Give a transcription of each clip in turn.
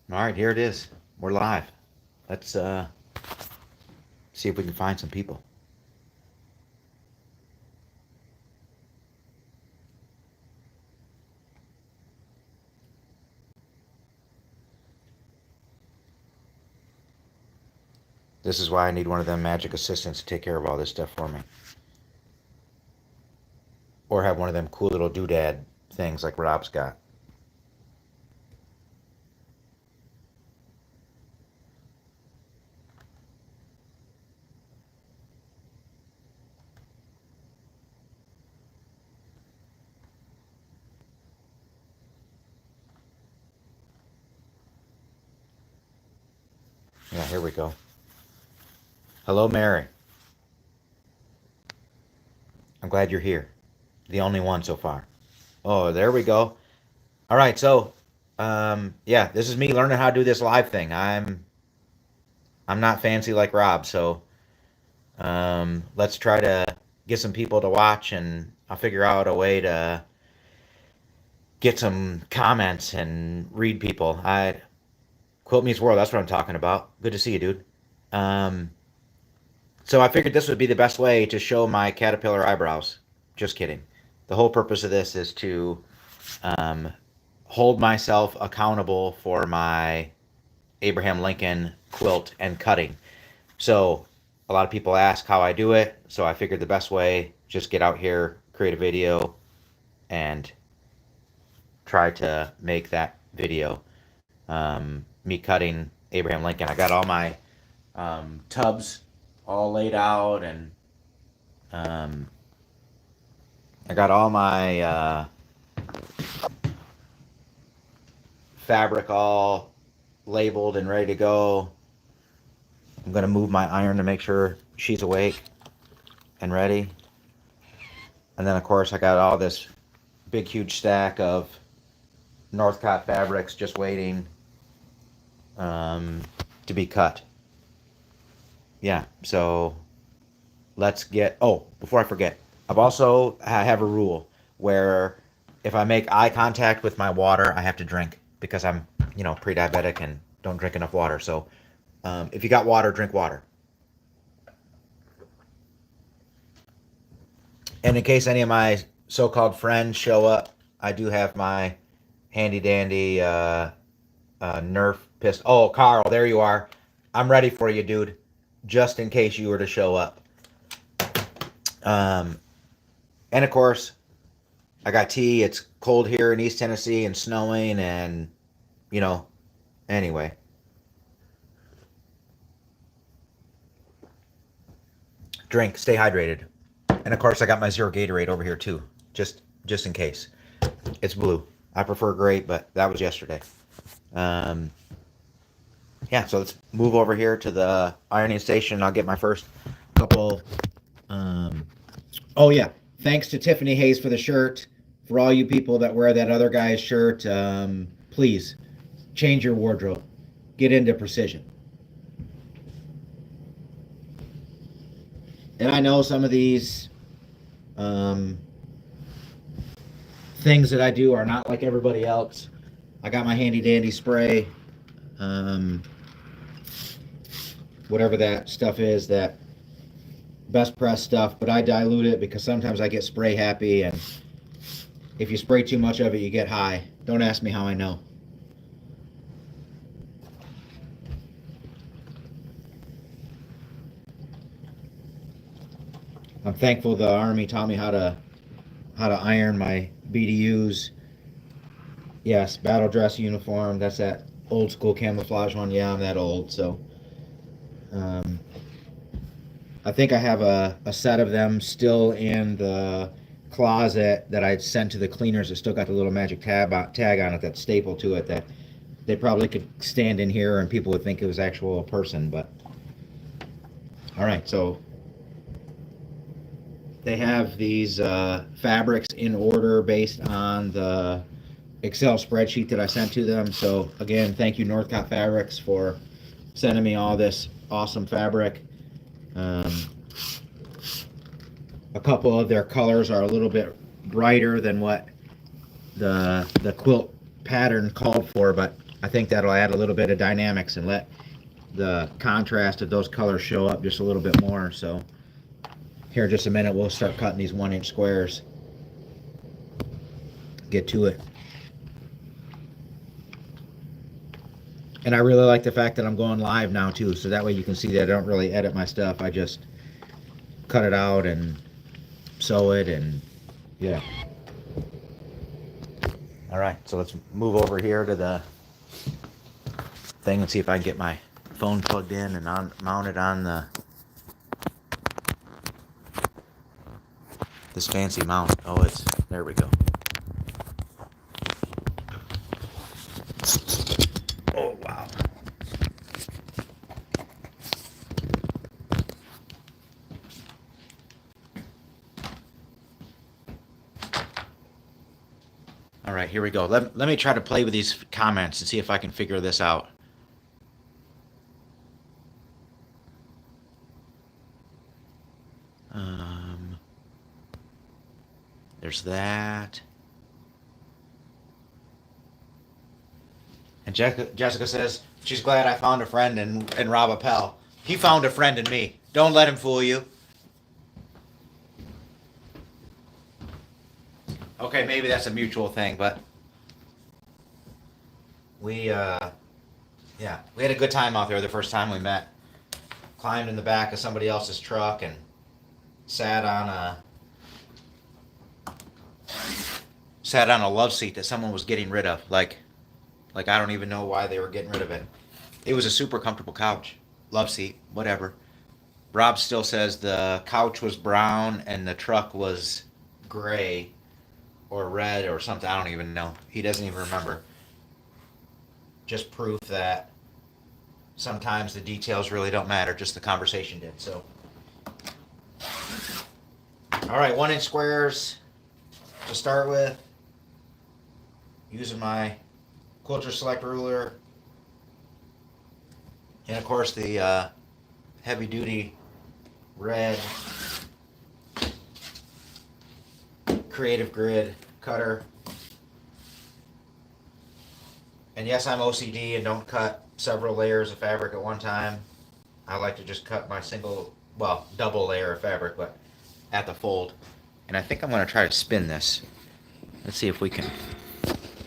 All right, here it is. We're live. Let's see if we can find some people. This is why I need one of them magic assistants to take care of all this stuff for me. Or have one of them cool little doodad things like Rob's got. Yeah, here we go. Hello, Mary. I'm glad you're here. The only one so far. Oh, there we go. All right, so yeah, this is me learning how to do this live thing. I'm not fancy like Rob, so let's try to get some people to watch, and I'll figure out a way to get some comments and read people. I Quilt Meets World. That's what I'm talking about. Good to see you, dude. Um, so I figured this would be the best way to show my caterpillar eyebrows. Just kidding. The whole purpose of this is to um, hold myself accountable for my Abraham Lincoln quilt and cutting. So a lot of people ask how I do it. So I figured the best way, just get out here, create a video, and try to make that video. Me cutting Abraham Lincoln. I got all my tubs all laid out, and um, I got all my fabric all labeled and ready to go. I'm gonna move my iron to make sure she's awake and ready. And then of course I got all this big huge stack of Northcott fabrics just waiting to be cut. Yeah, so let's get. Oh, before I forget, I have a rule where if I make eye contact with my water, I have to drink because I'm pre-diabetic and don't drink enough water. So if you got water, drink water. And in case any of my so-called friends show up, I do have my handy dandy Nerf pistol. Oh, Carl, there you are. I'm ready for you, dude. Just in case you were to show up. Um, and of course, I got tea. It's cold here in East Tennessee and snowing, and you know. Anyway, drink. Stay hydrated. And of course, I got my Zero Gatorade over here too, just in case. It's blue. I prefer grape, but that was yesterday. Um, yeah, so let's move over here to the ironing station. I'll get my first couple. Um, oh yeah, thanks to Tiffany Hayes for the shirt. For all you people that wear that other guy's shirt, please change your wardrobe. Get into precision. And I know some of these um, things that I do are not like everybody else. I got my handy dandy spray, um, whatever that stuff is, that best press stuff, but I dilute it because sometimes I get spray happy, and if you spray too much of it, you get high. Don't ask me how I know. I'm thankful the Army taught me how to iron my BDUs. Yes, battle dress uniform. That's that old school camouflage one. Yeah, I'm that old, so um, I think I have a set of them still in the closet that I sent to the cleaners. That still got the little magic tag on it, that staple to it, that they probably could stand in here and people would think it was actual person. But all right, so they have these fabrics in order based on the Excel spreadsheet that I sent to them. So again, thank you Northcott Fabrics for sending me all this awesome fabric. Um, a couple of their colors are a little bit brighter than what the quilt pattern called for, but I think that'll add a little bit of dynamics and let the contrast of those colors show up just a little bit more. So here in just a minute, we'll start cutting these 1-inch squares. Get to it. And I really like the fact that I'm going live now too, so that way you can see that I don't really edit my stuff. I just cut it out and sew it, and yeah. All right, so let's move over here to the thing and see if I can get my phone plugged in and mounted on this fancy mount. Oh, there we go. Oh, wow. All right, here we go. Let me try to play with these comments and see if I can figure this out. There's that. And Jessica says she's glad I found a friend in Rob Appel. He found a friend in me. Don't let him fool you. Okay, maybe that's a mutual thing, but we had a good time out there the first time we met. Climbed in the back of somebody else's truck and sat on a love seat that someone was getting rid of. Like I don't even know why they were getting rid of it. It was a super comfortable couch, love seat, whatever. Rob still says the couch was brown and the truck was gray or red or something. I don't even know. He doesn't even remember. Just proof that sometimes the details really don't matter. Just the conversation did. So, all right, 1-inch squares to start with. Using my Quilter Select ruler, and of course the heavy duty red Creative Grid cutter. And yes, I'm OCD and don't cut several layers of fabric at one time. I like to just cut my double layer of fabric, but at the fold. And I think I'm going to try to spin this. Let's see if we can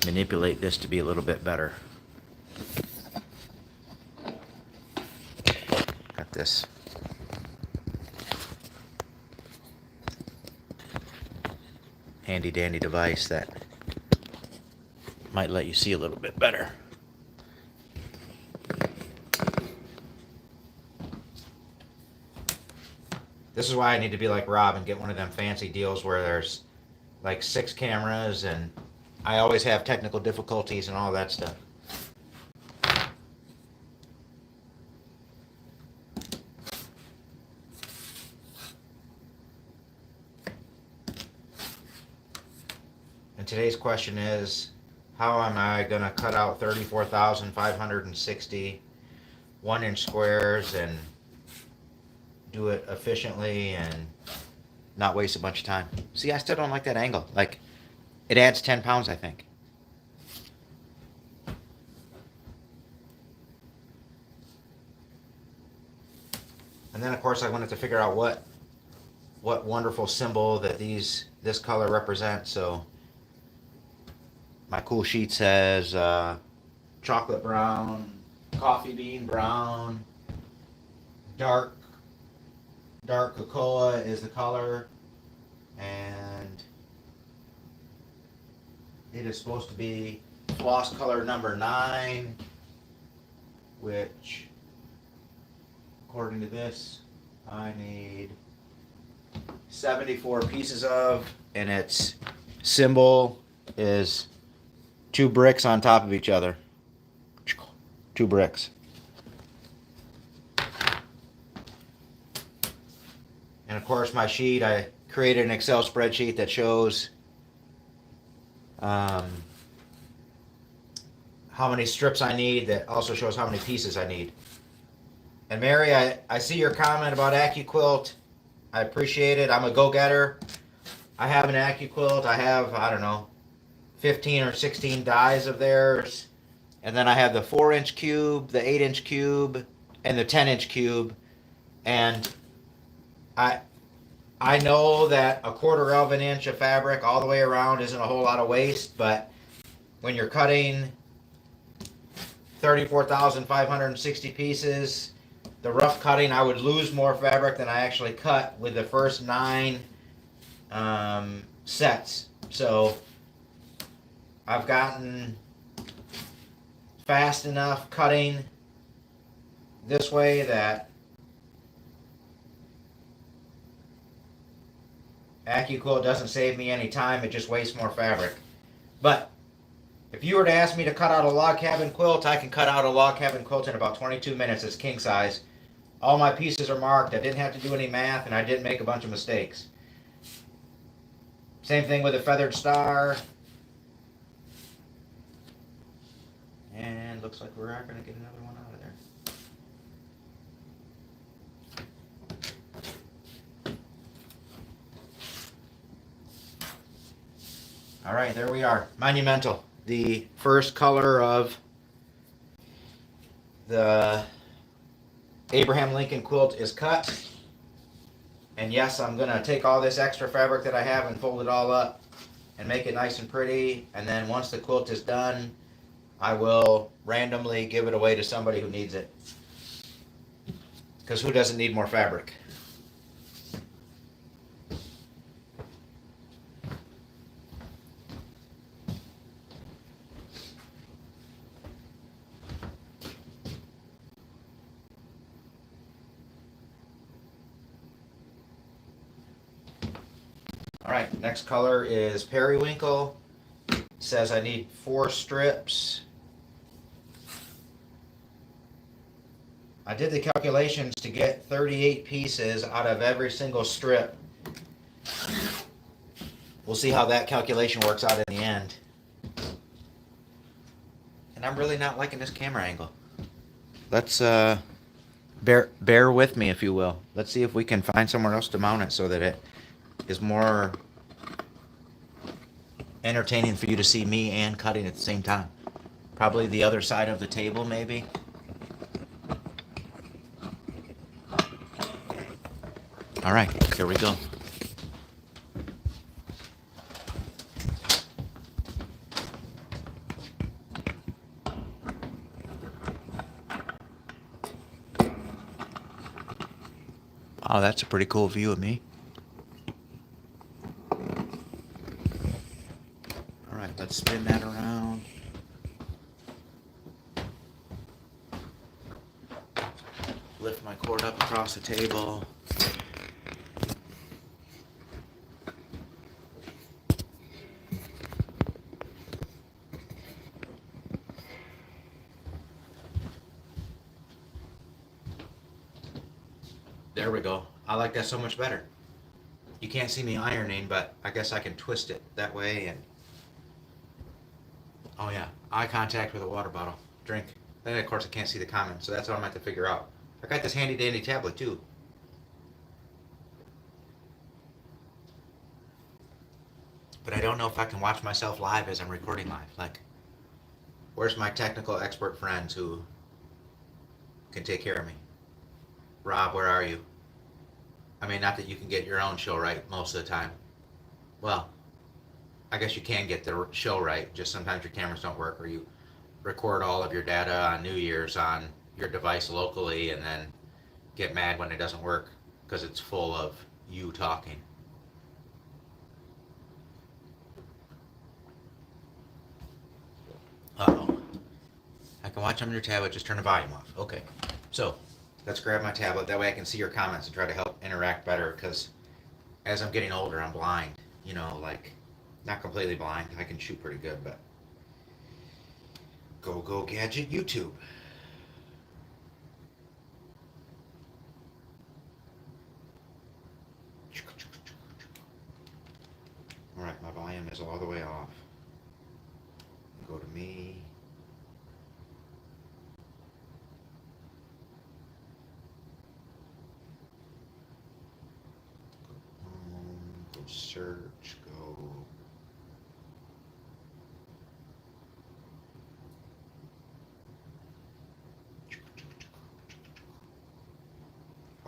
manipulate this to be a little bit better. Got this handy dandy device that might let you see a little bit better. This is why I need to be like Rob and get one of them fancy deals where there's like 6 cameras, and I always have technical difficulties and all that stuff. And today's question is, how am I going to cut out 34,560 1-inch squares and do it efficiently and not waste a bunch of time? See, I still don't like that angle. Like, it adds 10 pounds, I think. And then, of course, I wanted to figure out what wonderful symbol that this color represents. So my cool sheet says chocolate brown, coffee bean brown, dark cocoa is the color, and it is supposed to be floss color number 9, which, according to this, I need 74 pieces of, and its symbol is 2 bricks on top of each other. 2 bricks. And of course, my sheet, I created an Excel spreadsheet that shows how many strips I need, that also shows how many pieces I need. And Mary, I see your comment about AccuQuilt. I appreciate it. I'm a go-getter. I have an AccuQuilt. I have, I don't know, 15 or 16 dies of theirs. And then I have the 4-inch cube, the 8-inch cube, and the 10-inch cube. And I I know that a quarter of an inch of fabric all the way around isn't a whole lot of waste, but when you're cutting 34,560 pieces, the rough cutting, I would lose more fabric than I actually cut with the first 9 sets. So I've gotten fast enough cutting this way that AccuQuilt doesn't save me any time, it just wastes more fabric. But if you were to ask me to cut out a log cabin quilt, I can cut out a log cabin quilt in about 22 minutes. It's king size. All my pieces are marked. I didn't have to do any math, and I didn't make a bunch of mistakes. Same thing with a feathered star. And looks like we're not going to get another one out of there. All right, there we are. Monumental. The first color of the Abraham Lincoln quilt is cut. And yes, I'm going to take all this extra fabric that I have and fold it all up and make it nice and pretty. And then once the quilt is done, I will randomly give it away to somebody who needs it. Because who doesn't need more fabric? All right, next color is periwinkle. It says I need 4 strips. I did the calculations to get 38 pieces out of every single strip. We'll see how that calculation works out in the end. And I'm really not liking this camera angle. Let's bear with me, if you will. Let's see if we can find somewhere else to mount it so that it is more entertaining for you to see me and cutting at the same time. Probably the other side of the table, maybe. All right, here we go. Wow, that's a pretty cool view of me. All right, let's spin that around. Lift my cord up across the table. There we go. I like that so much better. You can't see me ironing, but I guess I can twist it that way and... Oh yeah, eye contact with a water bottle. Drink. Then of course I can't see the comments, so that's what I'm going to have to figure out. I got this handy dandy tablet too. But I don't know if I can watch myself live as I'm recording live. Like, where's my technical expert friends who can take care of me? Rob, where are you? I mean, not that you can get your own show right most of the time. Well, I guess you can get the show right, just sometimes your cameras don't work, or you record all of your data on New Year's on your device locally and then get mad when it doesn't work because it's full of you talking. Uh-oh. I can watch on your tablet, just turn the volume off. Okay. So, let's grab my tablet. That way I can see your comments and try to help interact better, because as I'm getting older, I'm blind. You know, like, not completely blind. I can shoot pretty good, but... Go Gadget YouTube. Alright, my volume is all the way off. Go to me. Go search, go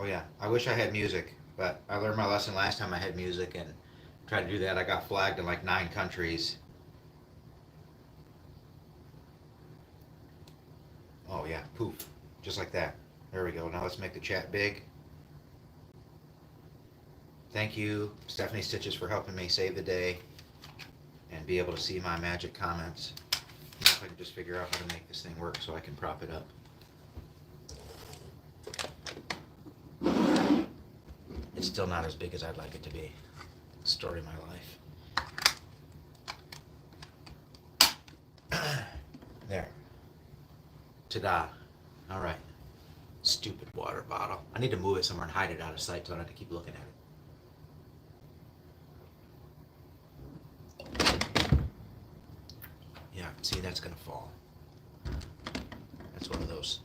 Oh yeah, I wish I had music, but I learned my lesson last time I had music and tried to do that. I got flagged in like 9 countries. Oh yeah, poof, just like that. There we go. Now let's make the chat big. Thank you, Stephanie Stitches, for helping me save the day and be able to see my magic comments. Now if I can just figure out how to make this thing work so I can prop it up. It's still not as big as I'd like it to be. Story of my life. There. Ta-da. All right. Stupid water bottle. I need to move it somewhere and hide it out of sight so I don't have to keep looking at it. Yeah, see, that's going to fall. That's one of those.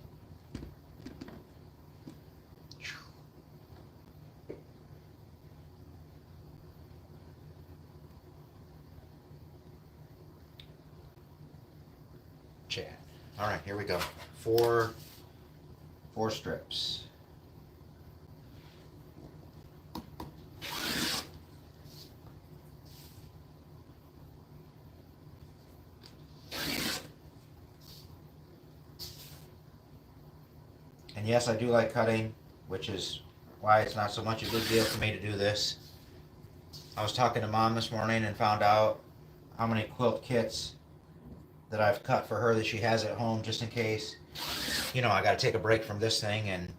Chat. All right, here we go. Four strips. And yes, I do like cutting, which is why it's not so much a big deal for me to do this. I was talking to Mom this morning and found out how many quilt kits that I've cut for her that she has at home just in case. You know, I got to take a break from this thing and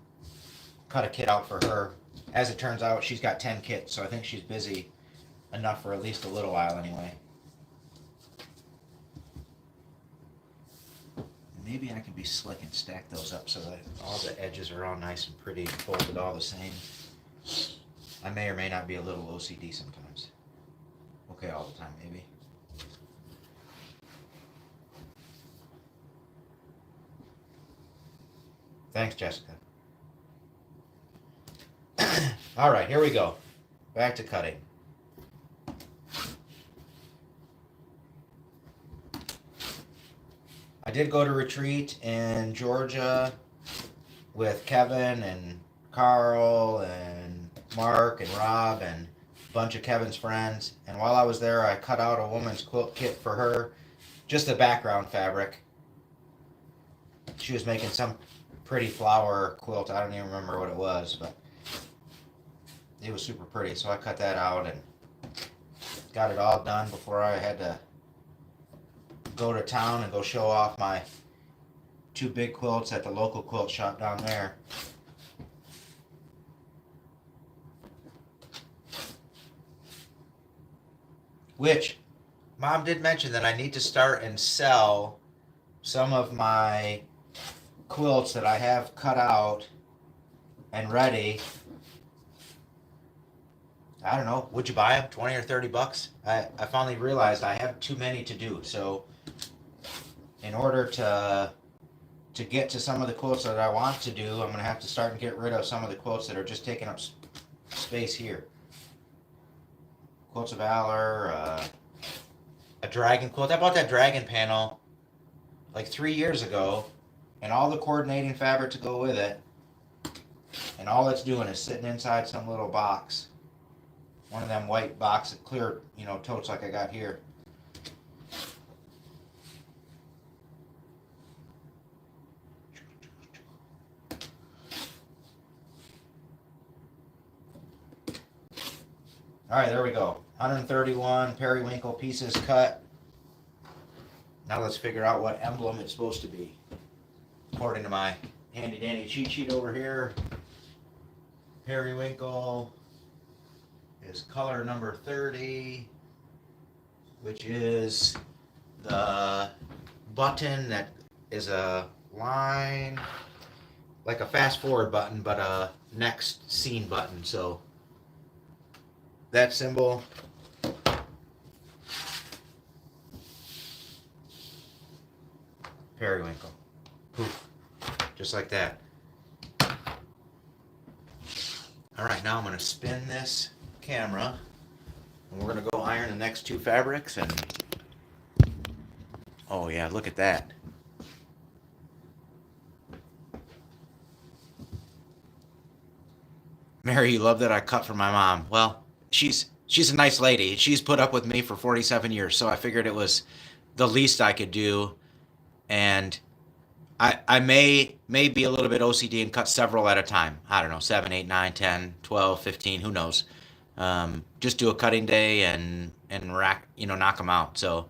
cut a kit out for her. As it turns out, she's got 10 kits, so I think she's busy enough for at least a little while anyway. Maybe I can be slick and stack those up so that all the edges are all nice and pretty and folded all the same. I may or may not be a little OCD sometimes. Okay, all the time maybe. Thanks, Jessica. All right, here we go. Back to cutting. I did go to retreat in Georgia with Kevin and Carl and Mark and Rob and a bunch of Kevin's friends. And while I was there, I cut out a woman's quilt kit for her, just the background fabric. She was making some pretty flower quilt. I don't even remember what it was, but it was super pretty. So I cut that out and got it all done before I had to go to town and go show off my 2 big quilts at the local quilt shop down there. Which, Mom did mention that I need to start and sell some of my quilts that I have cut out and ready. I don't know, would you buy them? 20 or 30 bucks? I finally realized I have too many to do, so in order to get to some of the quilts that I want to do, I'm going to have to start and get rid of some of the quilts that are just taking up space here. Quilts of Valor, a dragon quilt. I bought that dragon panel like 3 years ago, and all the coordinating fabric to go with it, and all it's doing is sitting inside some little box. One of them white box, clear, totes like I got here. All right, there we go. 131 periwinkle pieces cut. Now let's figure out what emblem it's supposed to be. According to my handy dandy cheat sheet over here, periwinkle is color number 30, which is the button that is a line, like a fast forward button, but a next scene button. So that symbol periwinkle. Poof. Just like that. Alright, now I'm going to spin this camera and we're going to go iron the next 2 fabrics. And oh yeah, look at that. Mary, you love that I cut for my mom. Well, she's a nice lady. She's put up with me for 47 years, so I figured it was the least I could do. And I may be a little bit OCD and cut several at a time. I don't know, 7, 8, 9, 10, 12, 15, who knows. Just do a cutting day and rack, knock them out. So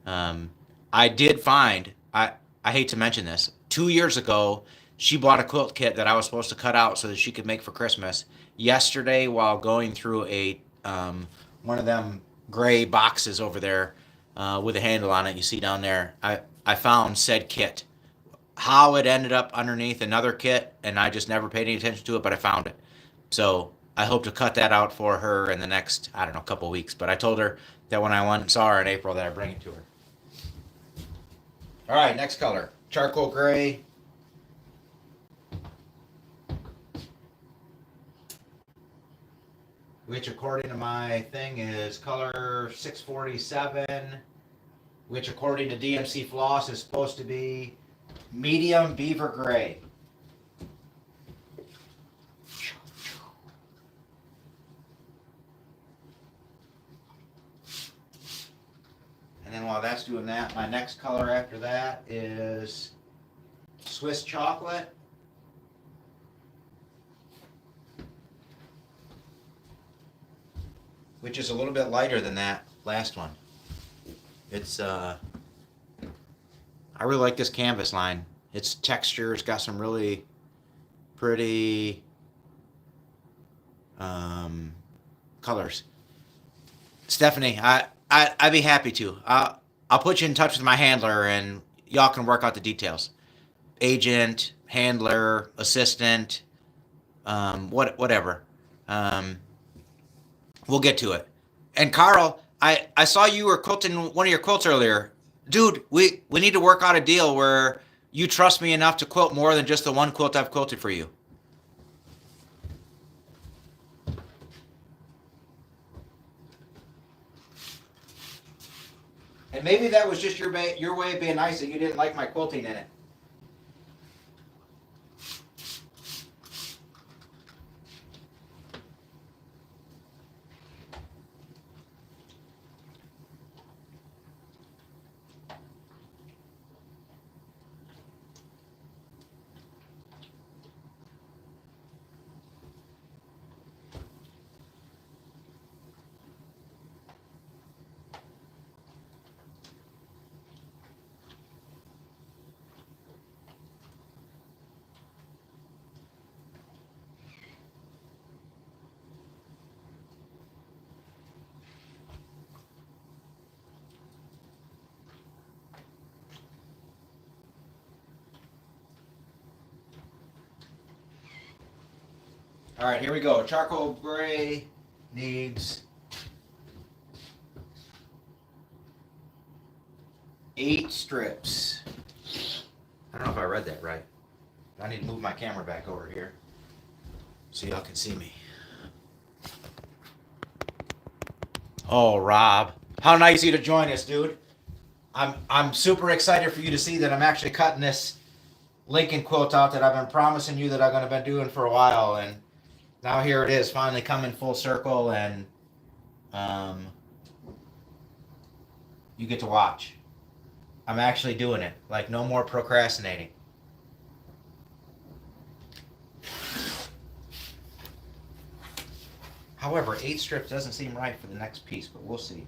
um, I did find I hate to mention this. 2 years ago, she bought a quilt kit that I was supposed to cut out so that she could make for Christmas. Yesterday, while going through a one of them gray boxes over there with a handle on it, you see down there, I found said kit. How it ended up underneath another kit, and I just never paid any attention to it, but I found it. So I hope to cut that out for her in the next, I don't know, couple weeks. But I told her that when I went and saw her in April that I'd bring it to her. All right, next color. Charcoal gray. Which according to my thing is color 647. Which according to DMC Floss is supposed to be medium beaver gray. And then while that's doing that, my next color after that is Swiss chocolate. Which is a little bit lighter than that last one. It's I really like this canvas line. Its texture, it's got some really pretty colors. Stephanie, I'd be happy to. I'll put you in touch with my handler, and y'all can work out the details. Agent, handler, assistant, whatever. We'll get to it. And Carl, I saw you were quilting one of your quilts earlier. Dude, we need to work out a deal where you trust me enough to quilt more than just the one quilt I've quilted for you. And maybe that was just your way of being nice that you didn't like my quilting in it. All right, here we go. Charcoal gray needs 8 strips. I don't know if I read that right. I need to move my camera back over here so y'all can see me. Oh, Rob, how nice of you to join us, dude. I'm super excited for you to see that I'm actually cutting this Lincoln quilt out that I've been promising you that I'm going to be doing for a while, and now here it is, finally coming full circle, and you get to watch. I'm actually doing it. Like, no more procrastinating. However, 8 strips doesn't seem right for the next piece, but we'll see.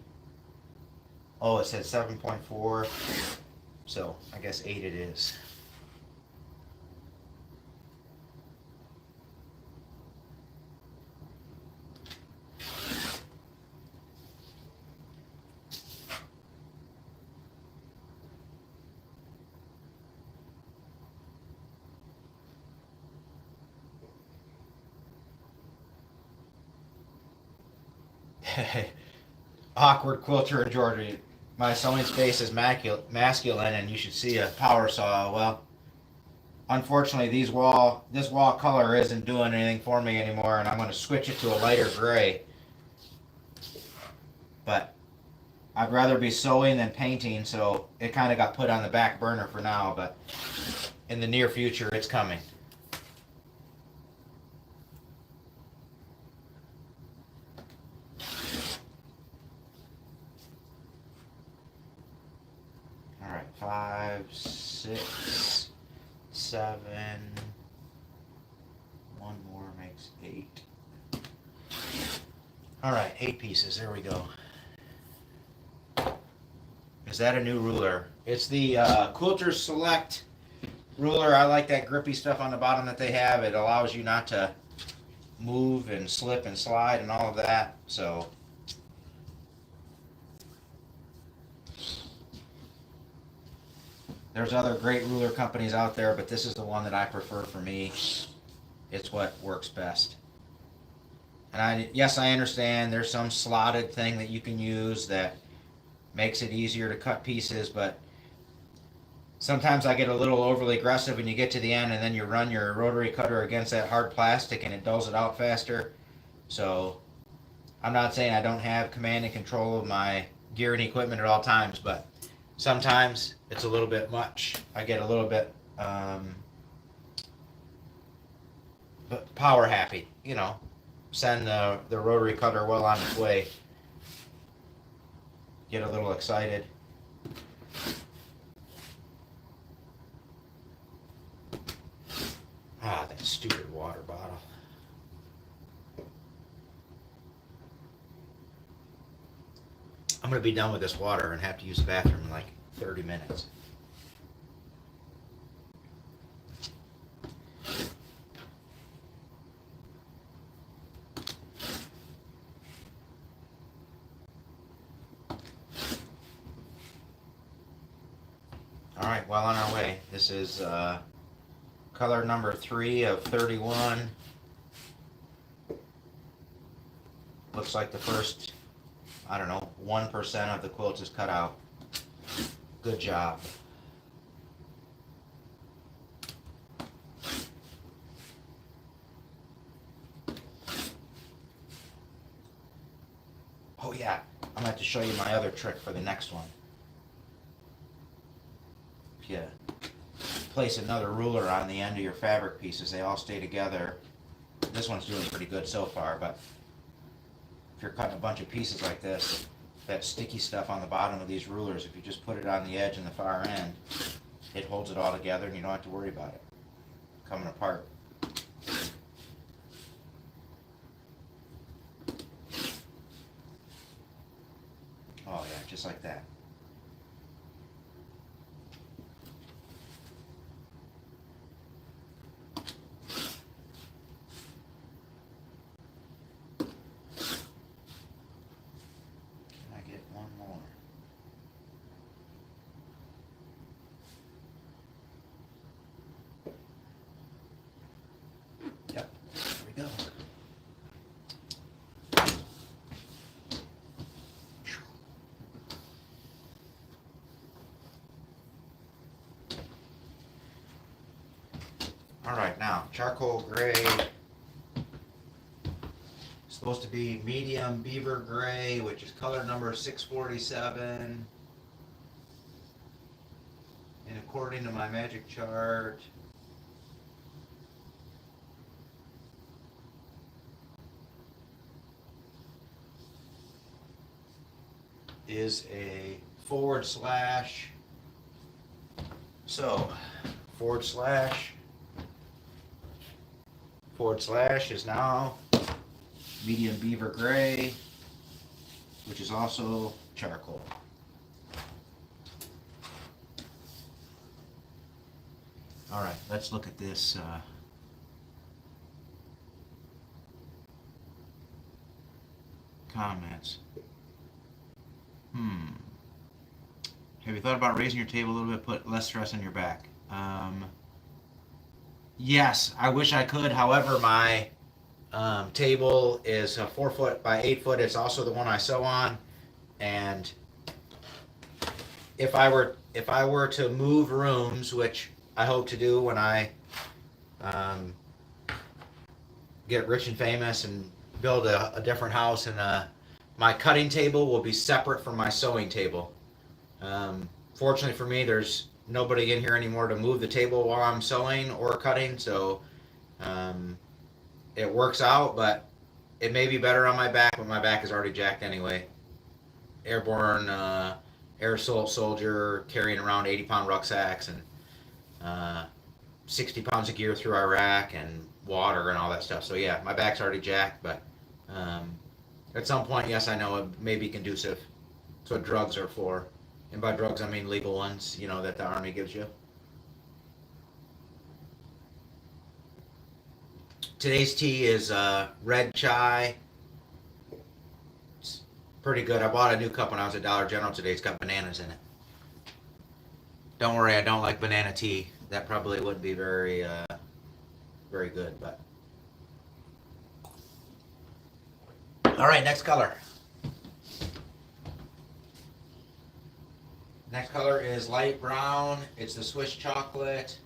Oh, it said 7.4, so I guess 8 it is. Awkward quilter in Georgia. My sewing space is masculine, and you should see a power saw. Well, unfortunately, this wall color isn't doing anything for me anymore, and I'm going to switch it to a lighter gray. But I'd rather be sewing than painting, so it kind of got put on the back burner for now. But in the near future, it's coming. 7. One more makes 8. All right, 8 pieces. There we go. Is that a new ruler? It's the Quilter Select ruler. I like that grippy stuff on the bottom that they have. It allows you not to move and slip and slide and all of that. So there's other great ruler companies out there, but this is the one that I prefer for me. It's what works best. And yes, I understand there's some slotted thing that you can use that makes it easier to cut pieces, but sometimes I get a little overly aggressive when you get to the end and then you run your rotary cutter against that hard plastic and it dulls it out faster. So I'm not saying I don't have command and control of my gear and equipment at all times, but sometimes it's a little bit much. I get a little bit power happy, send the rotary cutter well on its way. Get a little excited. Ah, that stupid water bottle. I'm going to be done with this water and have to use the bathroom in like 30 minutes. All right, well on our way. This is color number 3 of 31. Looks like the first, 1% of the quilt is cut out. Good job. Oh yeah, I'm going to have to show you my other trick for the next one. If you place another ruler on the end of your fabric pieces, they all stay together. This one's doing pretty good so far, but if you're cutting a bunch of pieces like this, that sticky stuff on the bottom of these rulers, if you just put it on the edge and the far end, it holds it all together and you don't have to worry about it coming apart. Oh yeah, just like that. Yep, there we go. All right, now charcoal gray. Supposed to be medium beaver gray, which is color number 647. And according to my magic chart, is a forward slash. So forward slash is now medium beaver gray, which is also charcoal. All right, let's look at this comments. Have you thought about raising your table a little bit, put less stress on your back? Yes, I wish I could. However, my table is a 4 foot by 8 foot. It's also the one I sew on, and if I were to move rooms, which I hope to do when I get rich and famous and build a different house, and my cutting table will be separate from my sewing table. Fortunately for me, there's nobody in here anymore to move the table while I'm sewing or cutting, so it works out, but it may be better on my back, but my back is already jacked anyway. Airborne air assault soldier carrying around 80-pound rucksacks, and uh, 60 pounds of gear through Iraq and water and all that stuff. So yeah, my back's already jacked, but um, at some point, yes, I know it may be conducive. That's what drugs are for. And by drugs, I mean legal ones, you know, that the Army gives you. Today's tea is red chai. It's pretty good. I bought a new cup when I was at Dollar General today. It's got bananas in it. Don't worry, I don't like banana tea. That probably wouldn't be very good. But all right, next color. Next color is light brown. It's the Swiss chocolate.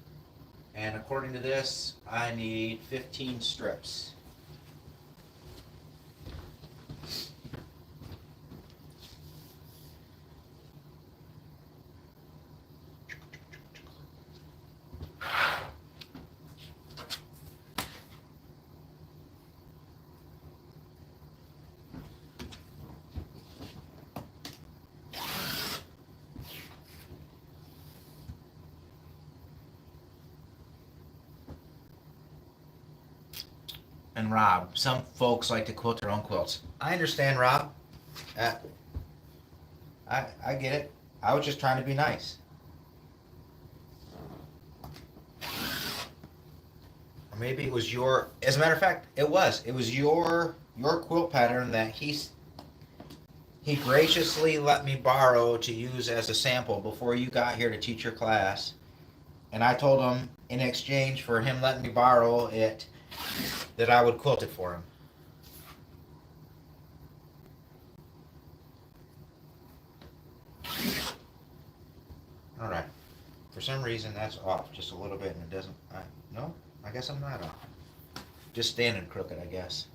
And according to this, I need 15 strips. And Rob, some folks like to quilt their own quilts. I understand, Rob. Uh, I get it. I was just trying to be nice. Or maybe it was your. As a matter of fact, it was. It was your quilt pattern that he graciously let me borrow to use as a sample before you got here to teach your class. And I told him in exchange for him letting me borrow it that I would quilt it for him. All right. For some reason, that's off just a little bit, and it doesn't. No, I guess I'm not off. Just standing crooked, I guess.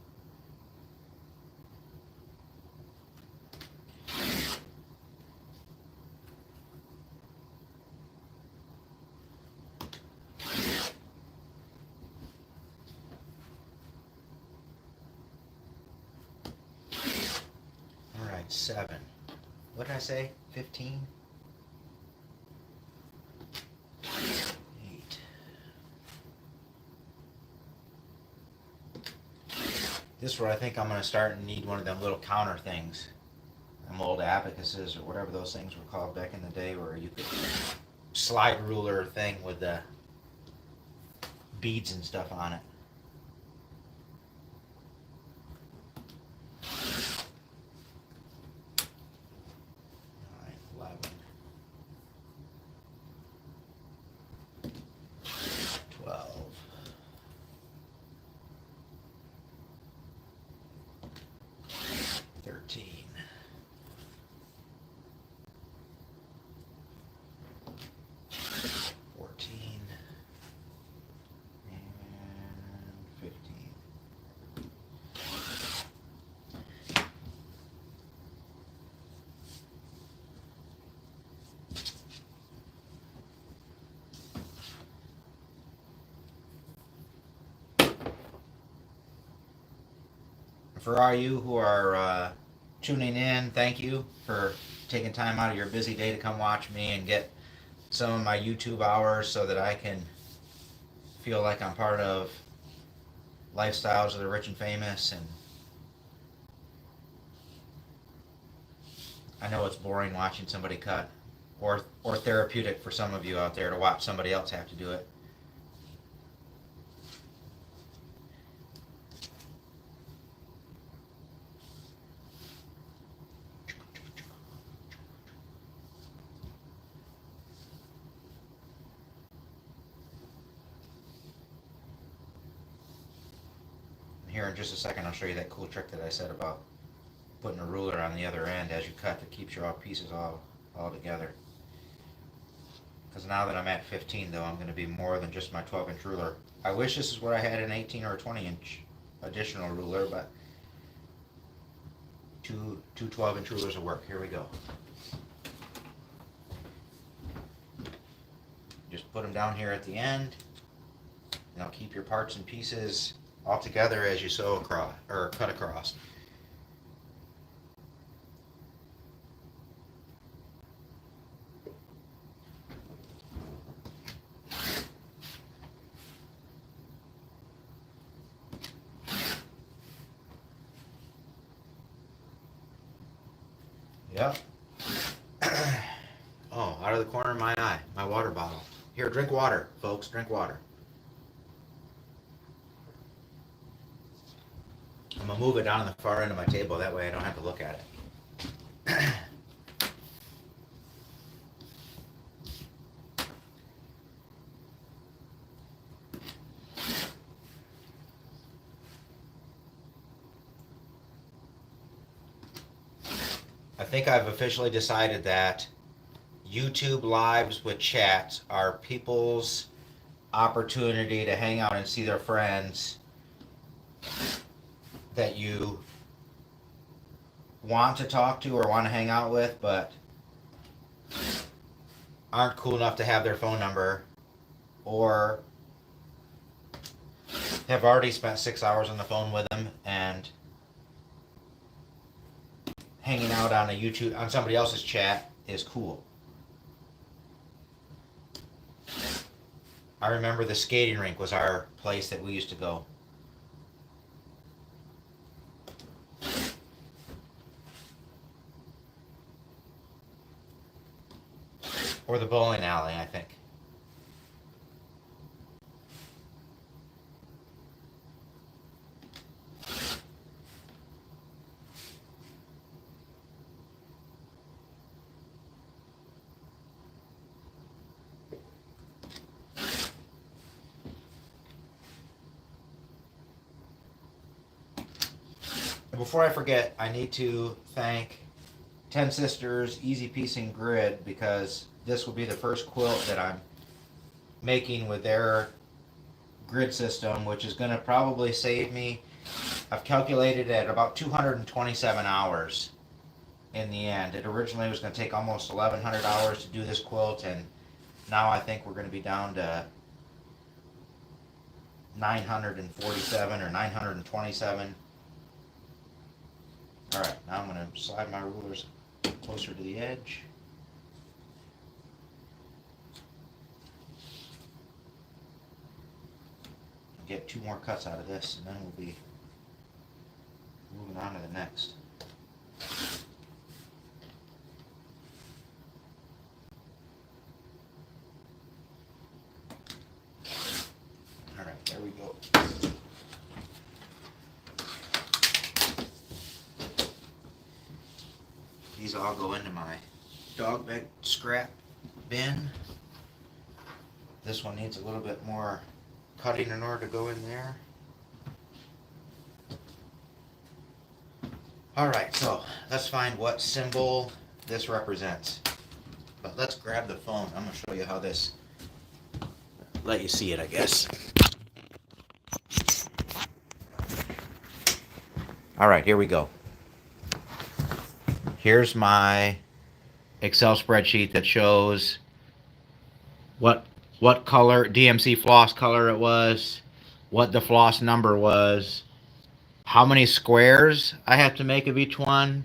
All right, 7. What did I say? 15? 8. This is where I think I'm going to start and need one of them little counter things. Them old abacuses or whatever those things were called back in the day, where you could slide ruler thing with the beads and stuff on it. All right, 11. 12. 13. 14. And 15. For all you who are tuning in, thank you for taking time out of your busy day to come watch me and get some of my YouTube hours so that I can feel like I'm part of Lifestyles of the Rich and Famous. And I know it's boring watching somebody cut, or therapeutic for some of you out there to watch somebody else have to do it. Here in just a second, I'll show you that cool trick that I said about putting a ruler on the other end as you cut that keeps your pieces all together. Because now that I'm at 15, though, I'm going to be more than just my 12-inch ruler. I wish this is what I had an 18 or a 20-inch additional ruler, but two 12-inch rulers will work. Here we go. Just put them down here at the end. Now keep your parts and pieces all together as you sew across or cut across. Yep. Oh, out of the corner of my eye, my water bottle. Here, drink water, folks. Drink water. I'm gonna move it down on the far end of my table. That way I don't have to look at it. I think I've officially decided that YouTube lives with chats are people's opportunity to hang out and see their friends that you want to talk to or want to hang out with, but aren't cool enough to have their phone number, or have already spent 6 hours on the phone with them, and hanging out on a YouTube on somebody else's chat is cool. I remember the skating rink was our place that we used to go. Or the bowling alley, I think. Before I forget, I need to thank 10 Sisters, Easy Piece and Grid, because this will be the first quilt that I'm making with their grid system, which is going to probably save me, I've calculated at about 227 hours in the end. It originally was going to take almost 1,100 hours to do this quilt, and now I think we're going to be down to 947 or 927. Alright, now I'm going to slide my rulers closer to the edge. Get 2 more cuts out of this, and then we'll be moving on to the next. Alright, there we go. These all go into my dog bag scrap bin. This one needs a little bit more cutting in order to go in there. Alright, so let's find what symbol this represents. But let's grab the phone. I'm going to show you how this, let you see it, I guess. Alright, here we go. Here's my Excel spreadsheet that shows what color, DMC floss color it was, what the floss number was, how many squares I have to make of each one,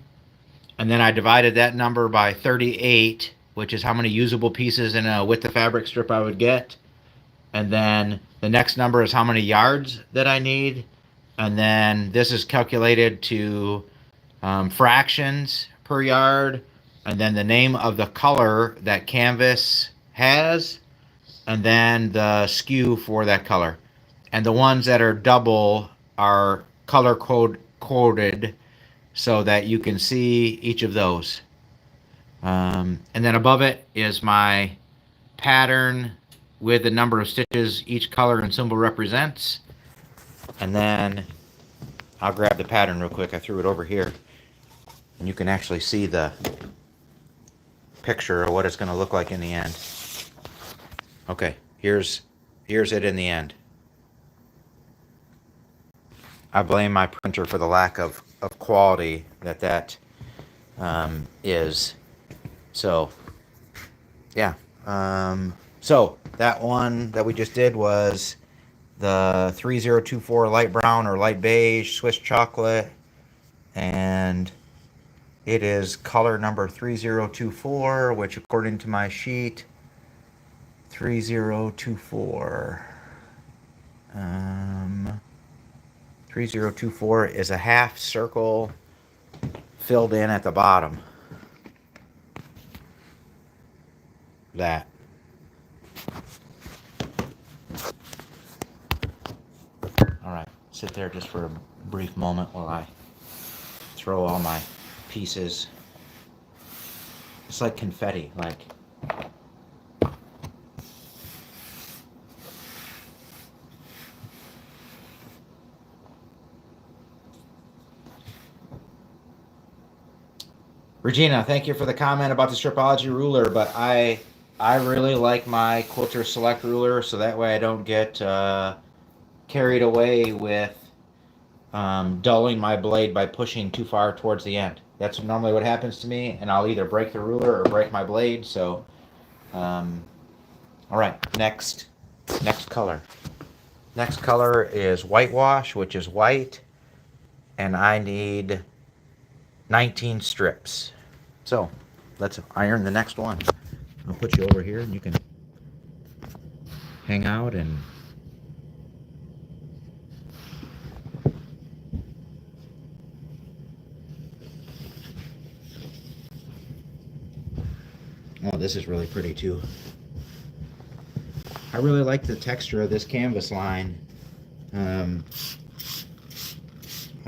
and then I divided that number by 38, which is how many usable pieces in a width of fabric strip I would get, and then the next number is how many yards that I need, and then this is calculated to fractions per yard, and then the name of the color that canvas has, and then the SKU for that color. And the ones that are double are color coded so that you can see each of those. And then above it is my pattern with the number of stitches each color and symbol represents. And then I'll grab the pattern real quick. I threw it over here. And you can actually see the picture of what it's going to look like in the end. Okay, here's it in the end. I blame my printer for the lack of quality that is. So, yeah. So, that one that we just did was the 3024 light brown or light beige Swiss chocolate. And it is color number 3024, which according to my sheet, 3024. 3024 is a half circle filled in at the bottom. that. All right, sit there just for a brief moment while I throw all my pieces. It's like confetti, like. Regina, thank you for the comment about the Stripology ruler, but I really like my Quilter Select ruler, so that way I don't get carried away with dulling my blade by pushing too far towards the end. That's normally what happens to me, and I'll either break the ruler or break my blade. So, all right, next color. Next color is whitewash, which is white, and I need 19 strips. So let's iron the next one. I'll put you over here and you can hang out and oh, this is really pretty too. I really like the texture of this canvas line. I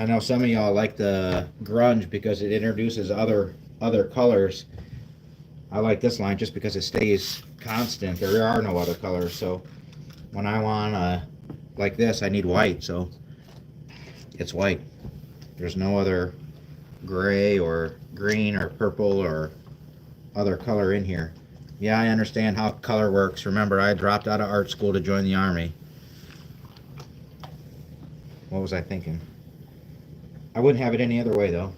know some of y'all like the grunge because it introduces other colors. I like this line just because it stays constant. There are no other colors, so when I want like this, I need white, so it's white. There's no other gray or green or purple or other color in here. Yeah, I understand how color works. Remember, I dropped out of art school to join the Army. What was I thinking? I wouldn't have it any other way, though.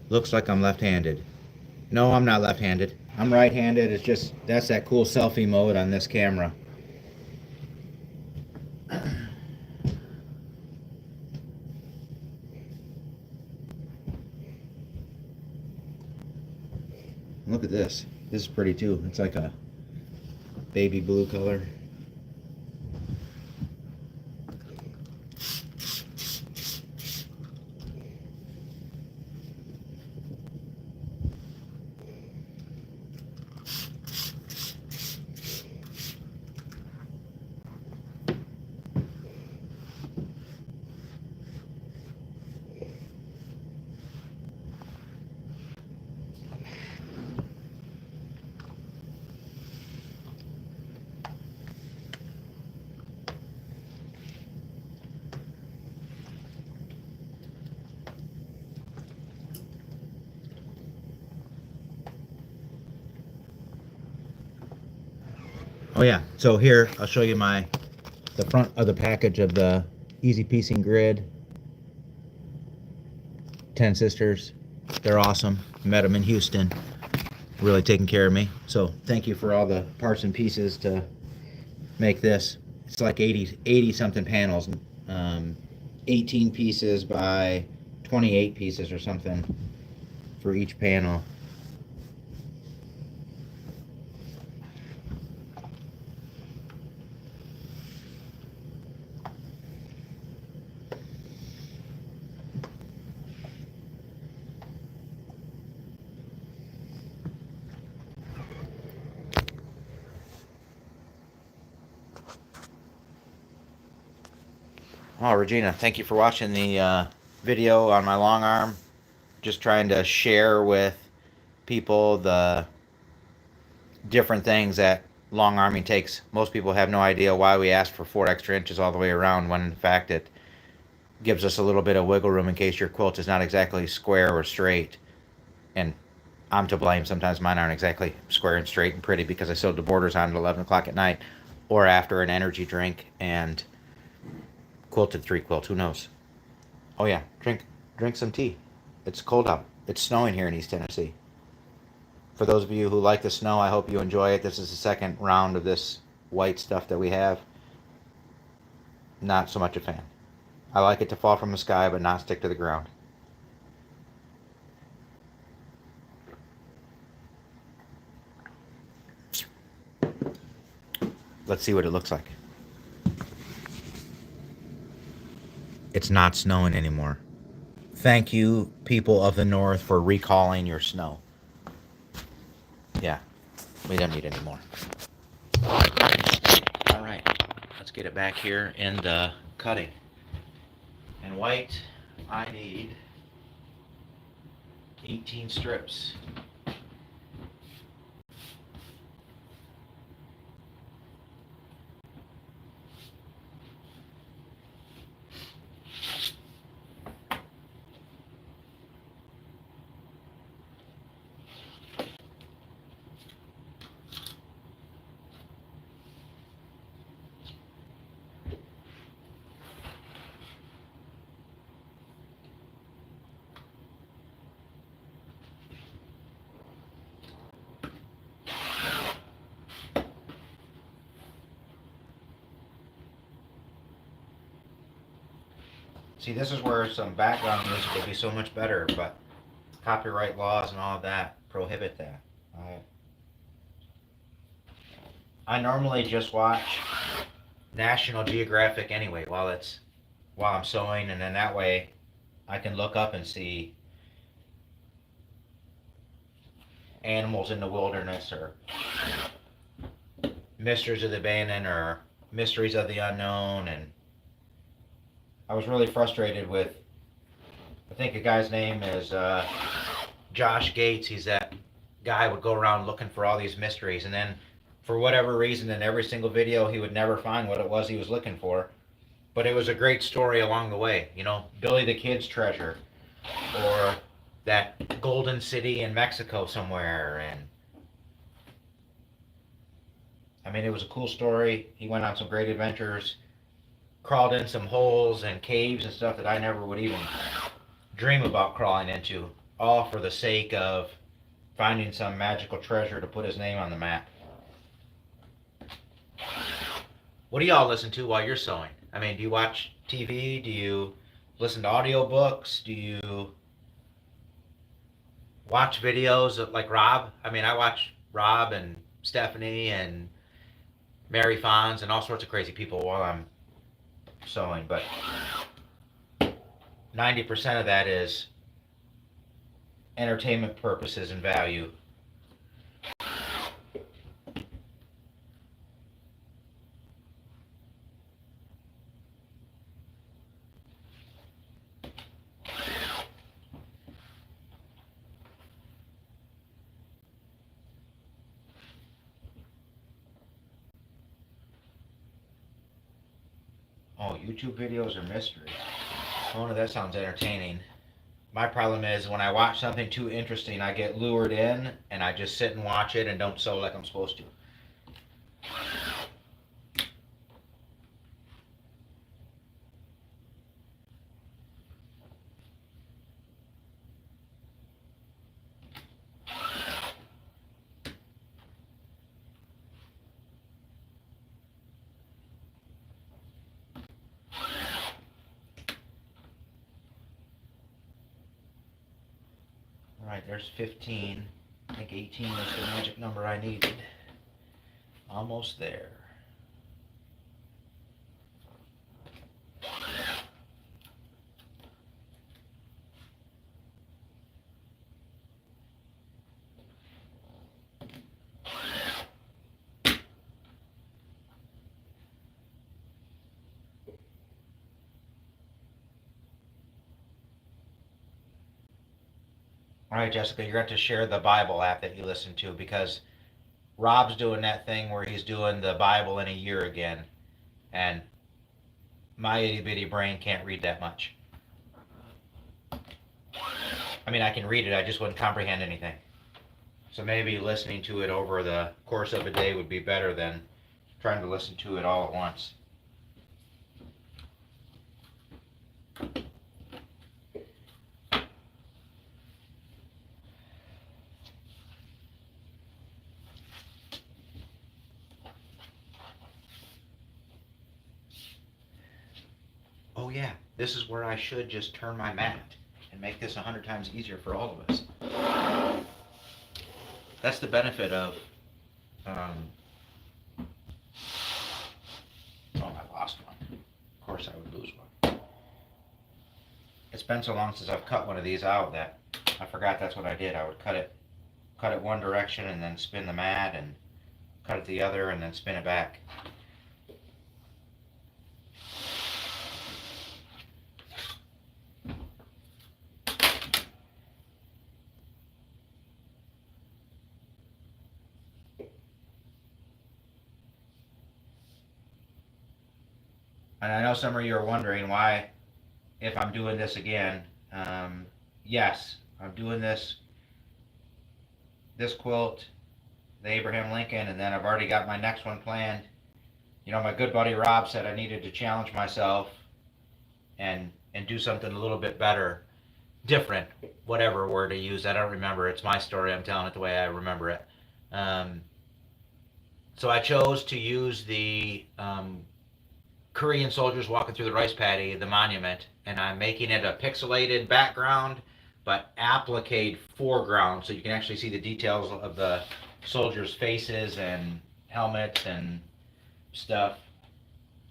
Looks like I'm left-handed. No, I'm not left-handed. I'm right-handed. It's just, that's that cool selfie mode on this camera. Look at this. This is pretty too. It's like a baby blue color. Oh yeah, so here I'll show you the front of the package of the Easy Piecing Grid 10 Sisters. They're awesome. Met them in Houston. Really taking care of me. So thank you for all the parts and pieces to make this. It's like 80 something panels, 18 pieces by 28 pieces or something for each panel. Oh, Regina, thank you for watching the video on my long arm. Just trying to share with people the different things that long arming takes. Most people have no idea why we ask for 4 extra inches all the way around when in fact it gives us a little bit of wiggle room in case your quilt is not exactly square or straight. And I'm to blame. Sometimes mine aren't exactly square and straight and pretty because I sewed the borders on at 11 o'clock at night or after an energy drink and quilted 3 quilts. Who knows? Oh, yeah. Drink some tea. It's cold out. It's snowing here in East Tennessee. For those of you who like the snow, I hope you enjoy it. This is the second round of this white stuff that we have. Not so much a fan. I like it to fall from the sky but not stick to the ground. Let's see what it looks like. It's not snowing anymore. Thank you, people of the north, for recalling your snow. Yeah, we don't need any more. All right, let's get it back here in the cutting. And white, I need 18 strips. See, this is where some background music would be so much better, but copyright laws and all of that prohibit that. I normally just watch National Geographic anyway while I'm sewing, and then that way I can look up and see animals in the wilderness or mysteries of the abandoned or mysteries of the unknown. And I was really frustrated with, I think a guy's name is Josh Gates. He's that guy who would go around looking for all these mysteries, and then for whatever reason in every single video he would never find what it was he was looking for. But it was a great story along the way. You know, Billy the Kid's treasure, or that golden city in Mexico somewhere. And I mean, it was a cool story. He went on some great adventures, crawled in some holes and caves and stuff that I never would even dream about crawling into, all for the sake of finding some magical treasure to put his name on the map. What do y'all listen to while you're sewing? I mean, do you watch TV? Do you listen to audiobooks? Do you watch videos of, like Rob? I mean, I watch Rob and Stephanie and Mary Fonz and all sorts of crazy people while I'm sewing, but 90% of that is entertainment purposes and value. Oh, YouTube videos are mysteries. Oh, no, that sounds entertaining. My problem is when I watch something too interesting, I get lured in and I just sit and watch it and don't sew like I'm supposed to. All right, there's 15. I think 18 was the magic number I needed. Almost there. All right, Jessica, you're going to share the Bible app that you listen to because Rob's doing that thing where he's doing the Bible in a year again, and my itty bitty brain can't read that much. I mean, I can read it, I just wouldn't comprehend anything. So maybe listening to it over the course of a day would be better than trying to listen to it all at once. Oh yeah, this is where I should just turn my mat and make this 100 times easier for all of us. That's the benefit of, um, oh, I lost one. Of course I would lose one. It's been so long since I've cut one of these out that I forgot that's what I did. I would cut it one direction and then spin the mat and cut it the other and then spin it back. And I know some of you are wondering why, if I'm doing this again. Yes, I'm doing this quilt, the Abraham Lincoln, and then I've already got my next one planned. You know, my good buddy Rob said I needed to challenge myself and do something a little bit better, different, whatever word to use. I don't remember. It's my story. I'm telling it the way I remember it. So I chose to use the Korean soldiers walking through the rice paddy, the monument, and I'm making it a pixelated background, but applique foreground, so you can actually see the details of the soldiers' faces and helmets and stuff.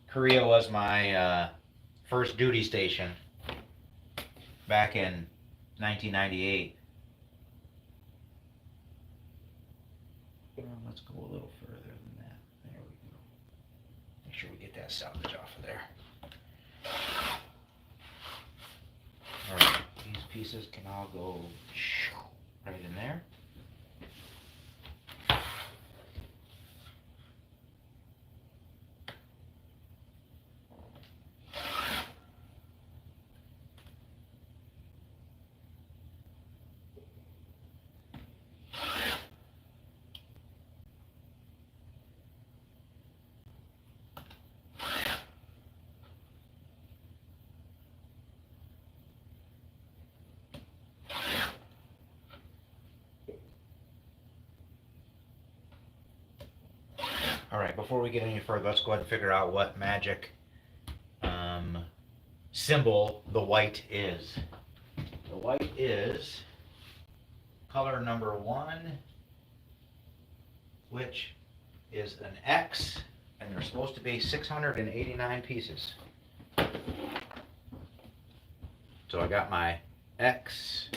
Korea was my first duty station back in 1998. Let's go a little further than that. There we go. Make sure we get that salvage off of there. Alright, these pieces can all go right in there. Alright, before we get any further, let's go ahead and figure out what magic symbol the white is. The white is color number 1, which is an X, and there's supposed to be 689 pieces. So I got my X.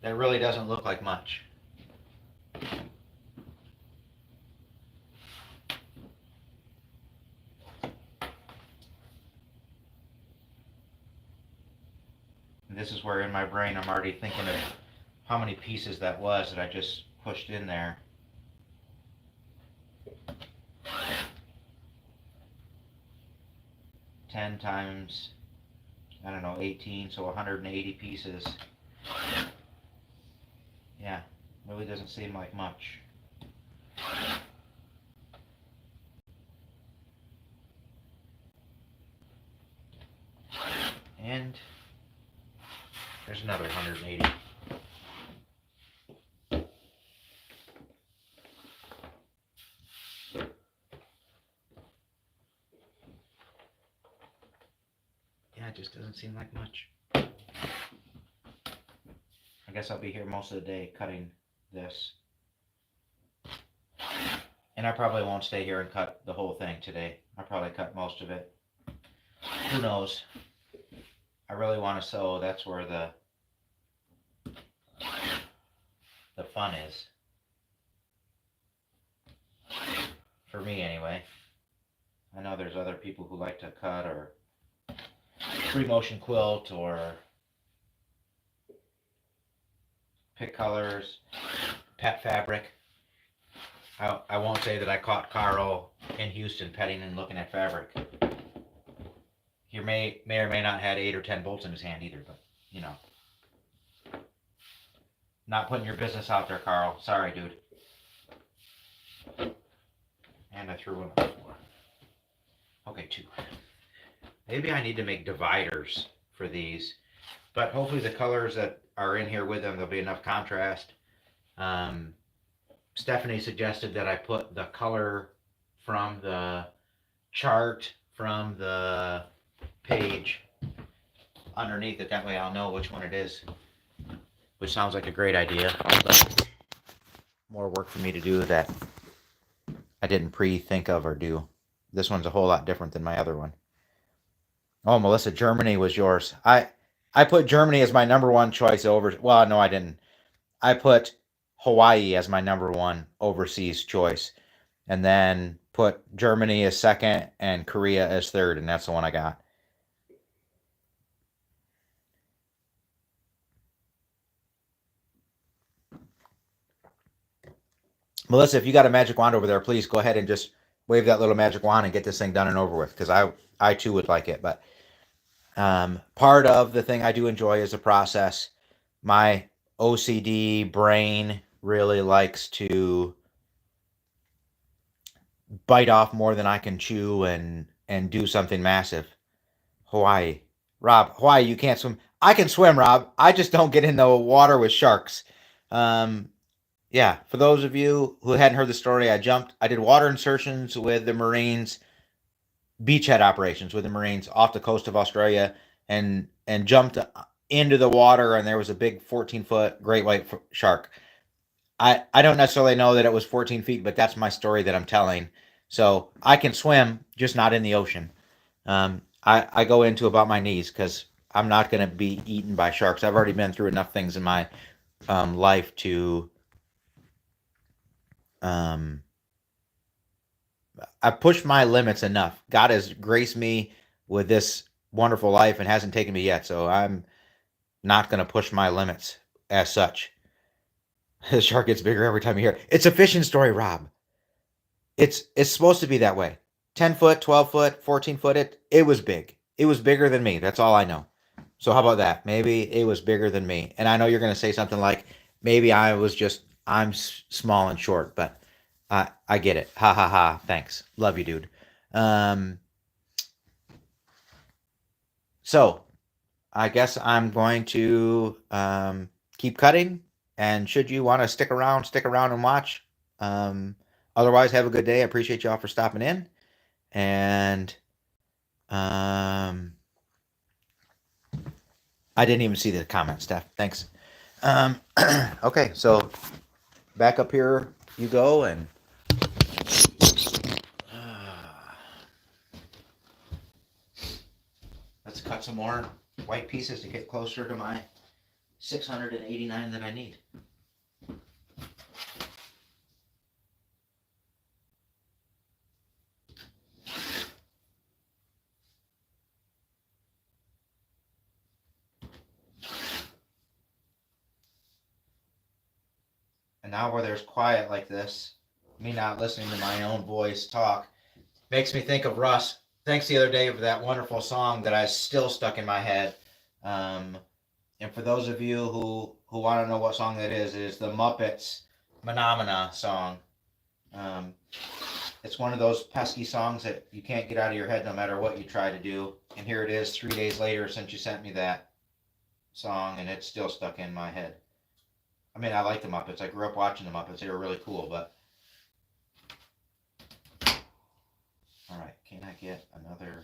That really doesn't look like much. And this is where in my brain I'm already thinking of how many pieces that was that I just pushed in there. Ten times, I don't know, 18, so 180 pieces. Yeah, really doesn't seem like much. And there's another 180. Yeah, it just doesn't seem like much. I guess I'll be here most of the day cutting this. And I probably won't stay here and cut the whole thing today. I'll probably cut most of it. Who knows? I really want to sew. That's where the fun is. For me, anyway. I know there's other people who like to cut or free motion quilt or pick colors. pet fabric. I won't say that I caught Carl in Houston petting and looking at fabric. He may or may not had 8 or 10 bolts in his hand either, but you know, not putting your business out there, Carl. Sorry, dude. And I threw one on the floor. Okay, 2. Maybe I need to make dividers for these, but hopefully the colors that are in here with them, there'll be enough contrast. Stephanie suggested that I put the color from the chart from the page underneath it. That way I'll know which one it is, which sounds like a great idea. But more work for me to do that I didn't pre-think of or do. This one's a whole lot different than my other one. Oh, Melissa, Germany was yours. I put Germany as my number one choice over. Well, no, I didn't. I put Hawaii as my number one overseas choice, and then put Germany as second and Korea as third, and that's the one I got. Melissa, if you got a magic wand over there, please go ahead and just wave that little magic wand and get this thing done and over with, because I too would like it. But part of the thing I do enjoy is the process. My OCD brain really likes to bite off more than I can chew and do something massive. Hawaii. Rob, Hawaii, you can't swim. I can swim, Rob. I just don't get in the water with sharks. Yeah, for those of you who hadn't heard the story, I did water insertions with the Marines, beachhead operations with the Marines off the coast of Australia, and jumped into the water, and there was a big 14-foot great white shark. I don't necessarily know that it was 14 feet, but that's my story that I'm telling. So I can swim, just not in the ocean. I go into about my knees because I'm not going to be eaten by sharks. I've already been through enough things in my life to. I've pushed my limits enough. God has graced me with this wonderful life and hasn't taken me yet, so I'm not going to push my limits as such. The shark gets bigger every time you hear it. It's a fishing story, Rob. It's supposed to be that way. 10 foot, 12 foot, 14 foot. It was big. It was bigger than me. That's all I know. So how about that? Maybe it was bigger than me. And I know you're going to say something like, maybe I'm small and short, but I get it. Ha ha ha. Thanks. Love you, dude. So I guess I'm going to keep cutting. And should you want to stick around and watch. Otherwise, have a good day. I appreciate y'all for stopping in. And I didn't even see the comment, Steph. Thanks. Okay, so back up here you go, and let's cut some more white pieces to get closer to my 689 that I need. And now where there's quiet like this, me not listening to my own voice talk, makes me think of Russ. Thanks the other day for that wonderful song that I still stuck in my head. And for those of you who want to know what song that is, it is the Muppets Phenomena song. It's one of those pesky songs that you can't get out of your head no matter what you try to do. And here it is 3 days later since you sent me that song, and it's still stuck in my head. I mean, I like the Muppets. I grew up watching the Muppets. They were really cool, but... Alright, can I get another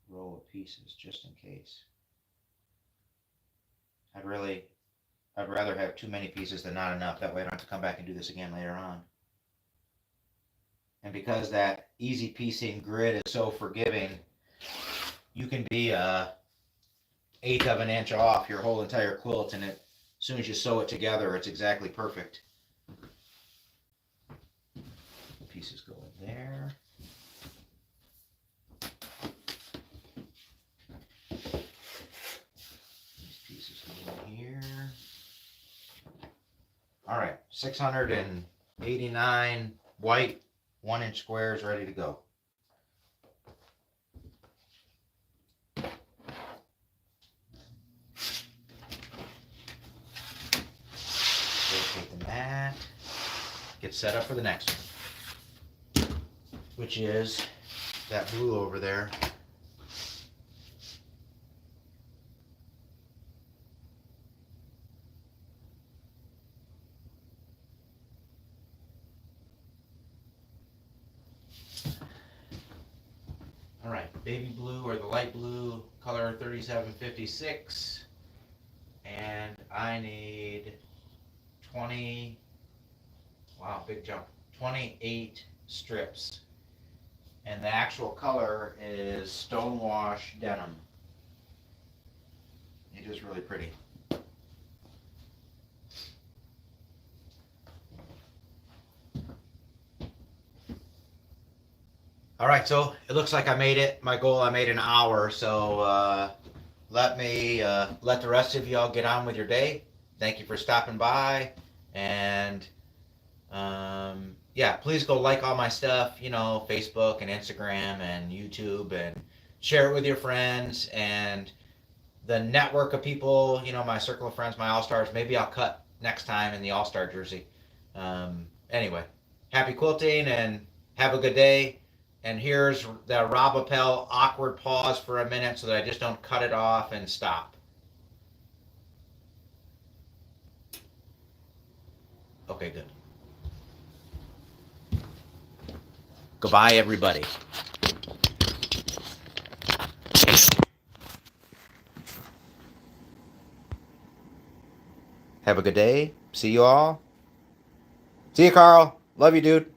row of pieces just in case? I'd rather have too many pieces than not enough. That way I don't have to come back and do this again later on. And because that easy piecing grid is so forgiving, you can be a 1/8 of an inch off your whole entire quilt, and as soon as you sew it together, it's exactly perfect. Pieces go in there. These pieces go in here. 689 white 1-inch squares ready to go. Rotate the mat. Get set up for the next one, which is that blue over there. All right, baby blue or the light blue, color 3756, and I need 20, wow, big jump, 28 strips, and the actual color is Stonewash Denim. It is really pretty. All right, so it looks like I made it. My goal, I made an hour, so let me let the rest of y'all get on with your day. Thank you for stopping by, and yeah, please go like all my stuff, you know, Facebook and Instagram and YouTube, and share it with your friends and the network of people, you know, my circle of friends, my all-stars. Maybe I'll cut next time in the all-star jersey. Anyway, happy quilting and have a good day. And here's the Rob Appel awkward pause for a minute so that I just don't cut it off and stop. Okay, good. Goodbye, everybody. Have a good day. See you all. See you, Carl. Love you, dude.